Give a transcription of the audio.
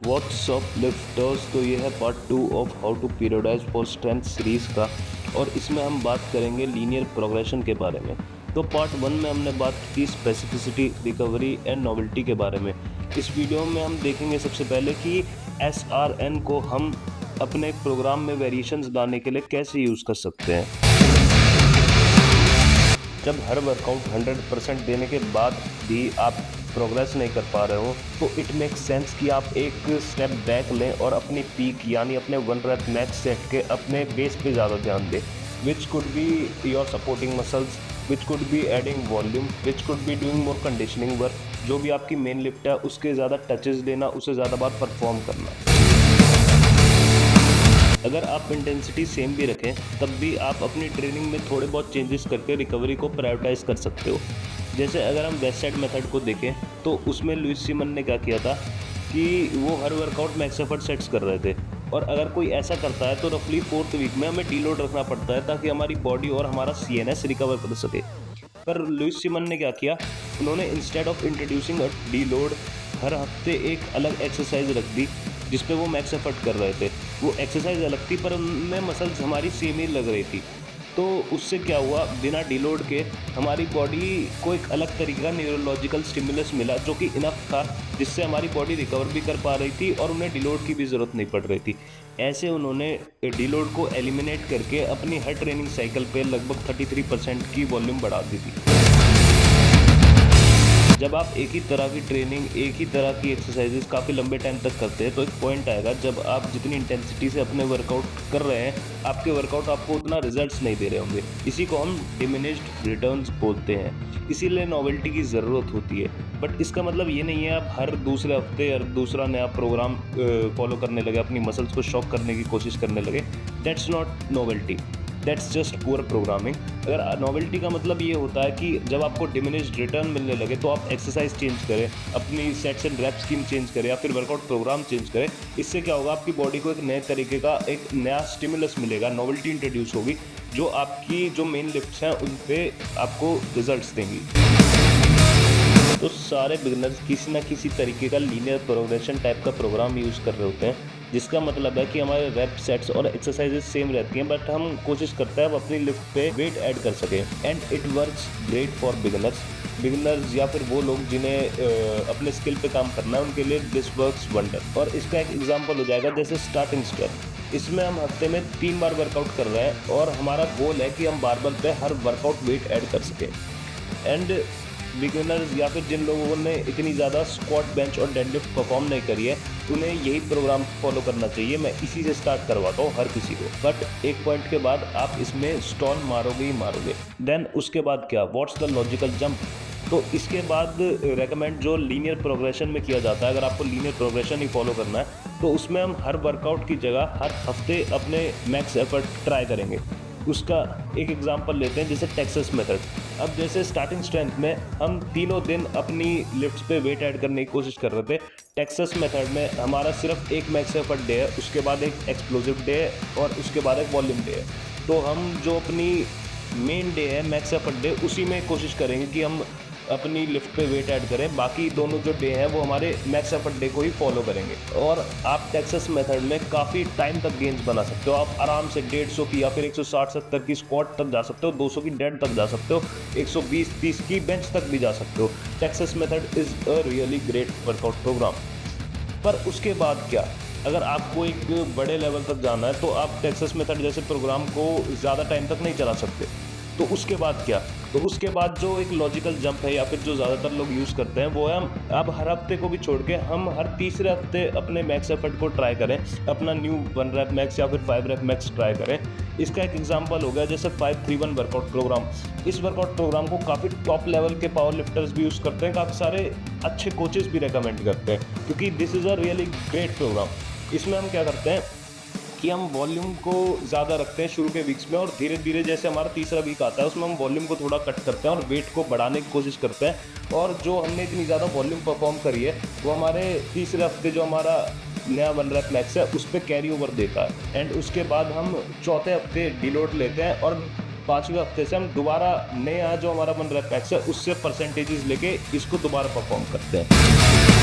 WhatsApp lifters. तो ये है part 2 of how to periodize for strength series का, और इसमें हम बात करेंगे लीनियर प्रोग्रेशन के बारे में। तो पार्ट 1 में हमने बात की स्पेसिफिसिटी, रिकवरी एंड नॉवेल्टी के बारे में। इस वीडियो में हम देखेंगे सबसे पहले कि SRN को हम अपने प्रोग्राम में वेरिएशंस लाने के लिए कैसे यूज़ कर सकते हैं। जब हर वर्कआउट 100% देने के बाद भी आप प्रोग्रेस नहीं कर पा रहे हो तो इट मेक्स सेंस कि आप एक स्टेप बैक लें और अपनी पीक यानी अपने 1 रेप मैक्स सेट के अपने बेस पे ज़्यादा ध्यान दें, which could be your supporting muscles, which could be adding volume, which could be doing more conditioning work. जो भी आपकी मेन लिफ्ट है उसके ज़्यादा टचेस देना, उसे ज़्यादा बार परफॉर्म करना। अगर आप इंटेंसिटी सेम भी रखें तब भी आप अपनी ट्रेनिंग में थोड़े बहुत चेंजेस करके रिकवरी को प्रायोरिटाइज कर सकते हो। जैसे अगर हम वेस्ट साइड मेथड को देखें तो उसमें लुइस सीमन ने क्या किया था कि वो हर वर्कआउट मैक्स एफर्ट सेट्स कर रहे थे, और अगर कोई ऐसा करता है तो रफली 4th वीक में हमें डीलोड रखना पड़ता है ताकि हमारी बॉडी और हमारा CNS रिकवर कर सके। पर लुइस सीमन ने क्या किया, उन्होंने instead of introducing a deload हर हफ्ते एक अलग एक्सरसाइज रख दी जिस पे वो मैक्स एफर्ट कर रहे थे। वो एक्सरसाइज अलग थी पर उनमें मसल्स हमारी सेम ही लग रही थी। तो उससे क्या हुआ, बिना डीलोड के हमारी बॉडी को एक अलग तरीके का न्यूरोलॉजिकल स्टिमुलस मिला जो कि इनफ था, जिससे हमारी बॉडी रिकवर भी कर पा रही थी और उन्हें डीलोड की भी ज़रूरत नहीं पड़ रही थी। ऐसे उन्होंने डीलोड को एलिमिनेट करके अपनी हर ट्रेनिंग साइकिल पे लगभग 33% की वॉल्यूम बढ़ा दी थी। जब आप एक ही तरह की ट्रेनिंग, एक ही तरह की एक्सरसाइजेस काफ़ी लंबे टाइम तक करते हैं तो एक पॉइंट आएगा जब आप जितनी इंटेंसिटी से अपने वर्कआउट कर रहे हैं, आपके वर्कआउट आपको उतना रिजल्ट्स नहीं दे रहे होंगे। इसी को हम डिमिनिश्ड रिटर्न्स बोलते हैं। इसीलिए नॉवेल्टी की ज़रूरत होती है। बट इसका मतलब ये नहीं है आप हर दूसरे हफ्ते हर दूसरा नया प्रोग्राम फॉलो करने लगे, अपनी मसल्स को शॉक करने की कोशिश करने लगे। That's not novelty, that's just poor programming. अगर नॉवेल्टी का मतलब ये होता है कि जब आपको डिमिनिश्ड रिटर्न मिलने लगे तो आप एक्सरसाइज चेंज करें, अपनी sets and rep scheme change करें या फिर वर्कआउट प्रोग्राम चेंज करें। इससे क्या होगा, आपकी बॉडी को एक नए तरीके का एक नया स्टिमुलस मिलेगा, नॉवेल्टी इंट्रोड्यूस होगी जो आपकी जो मेन लिफ्ट्स हैं उन पे आपको रिजल्ट्स देंगी। तो सारे बिगिनर्स किसी ना किसी तरीके का लीनियर प्रोग्रेशन टाइप का प्रोग्राम यूज़ कर रहे होते हैं, जिसका मतलब है कि हमारे रैप सेट्स और एक्सरसाइजेस सेम रहती हैं, बट हम कोशिश करते हैं अब अपनी लिफ्ट पे वेट ऐड कर सकें। And it works great for beginners या फिर वो लोग जिन्हें अपने स्किल पे काम करना है, उनके लिए दिस वर्क्स वंडर। और इसका एक एग्जांपल हो जाएगा जैसे स्टार्टिंग स्ट्रेंथ। इसमें हम हफ्ते में 3 बार वर्कआउट कर रहे हैं और हमारा गोल है कि हम बारबल पे हर वर्कआउट वेट ऐड कर सकें। एंड बिगिनर्स या फिर जिन लोगों ने इतनी ज़्यादा स्क्वाट, बेंच और डेडलिफ्ट परफॉर्म नहीं करी है, उन्हें यही प्रोग्राम फॉलो करना चाहिए। मैं इसी से स्टार्ट करवाता हूँ हर किसी को। बट एक पॉइंट के बाद आप इसमें स्टॉल मारोगे ही मारोगे। देन उसके बाद क्या, व्हाट्स द लॉजिकल जंप। तो इसके बाद रेकमेंड जो लीनियर प्रोग्रेशन में किया जाता है, अगर आपको लीनियर प्रोग्रेशन ही फॉलो करना है तो उसमें हम हर वर्कआउट की जगह हर हफ्ते अपने मैक्स एफर्ट ट्राई करेंगे। उसका एक एग्जांपल लेते हैं जैसे टेक्सास मेथड। अब जैसे स्टार्टिंग स्ट्रेंथ में हम तीनों दिन अपनी लिफ्ट्स पे वेट ऐड करने की कोशिश कर रहे थे। टेक्सास मेथड में हमारा सिर्फ एक मैक्स एफर्ट डे है, उसके बाद एक एक्सप्लोजिव डे है और उसके बाद एक वॉल्यूम डे है। तो हम जो अपनी मेन डे है मैक्स एफर्ट डे, उसी में कोशिश करेंगे कि हम अपनी लिफ्ट पे वेट ऐड करें। बाकी दोनों जो डे हैं वो हमारे मैक्स एफर्ट डे को ही फॉलो करेंगे। और आप टेक्सास मेथड में काफ़ी टाइम तक गेन्स बना सकते हो। आप आराम से 150 की या फिर 160-70 की स्क्वाट तक जा सकते हो, 200 की डेड तक जा सकते हो, 120-30 की बेंच तक भी जा सकते हो। Texas method is a really great workout program. पर उसके बाद क्या, अगर आपको एक बड़े लेवल तक जाना है तो आप टेक्सास मेथड जैसे प्रोग्राम को ज़्यादा टाइम तक नहीं चला सकते। तो उसके बाद क्या, तो उसके बाद जो एक लॉजिकल जंप है या फिर जो ज़्यादातर लोग यूज़ करते हैं वो है हम अब हर हफ्ते को भी छोड़ के हम हर तीसरे हफ्ते अपने मैक्स एफर्ट को ट्राई करें, अपना न्यू 1 रेप मैक्स या फिर 5 रेप मैक्स ट्राई करें। इसका एक एग्जांपल हो गया जैसे 5-3-1 वर्कआउट प्रोग्राम। इस वर्कआउट प्रोग्राम को काफ़ी टॉप लेवल के पावर लिफ्टर्स भी यूज़ करते हैं, काफ़ी सारे अच्छे कोचेस भी रिकमेंड करते हैं क्योंकि this is a really great program. इसमें हम क्या करते हैं कि हम वॉल्यूम को ज़्यादा रखते हैं शुरू के वीक्स में, और धीरे धीरे जैसे हमारा तीसरा वीक आता है उसमें हम वॉल्यूम को थोड़ा कट करते हैं और वेट को बढ़ाने की कोशिश करते हैं। और जो हमने इतनी ज़्यादा वॉल्यूम परफॉर्म करी है वो हमारे तीसरे हफ्ते जो हमारा नया 1 रेप मैक्स है उस पर कैरी ओवर देता है। एंड उसके बाद हम चौथे हफ्ते डीलोड लेते हैं और 5वें हफ्ते से हम दोबारा नया जो हमारा 1 रेप मैक्स है उससे परसेंटेजेस लेके इसको दोबारा परफॉर्म करते हैं।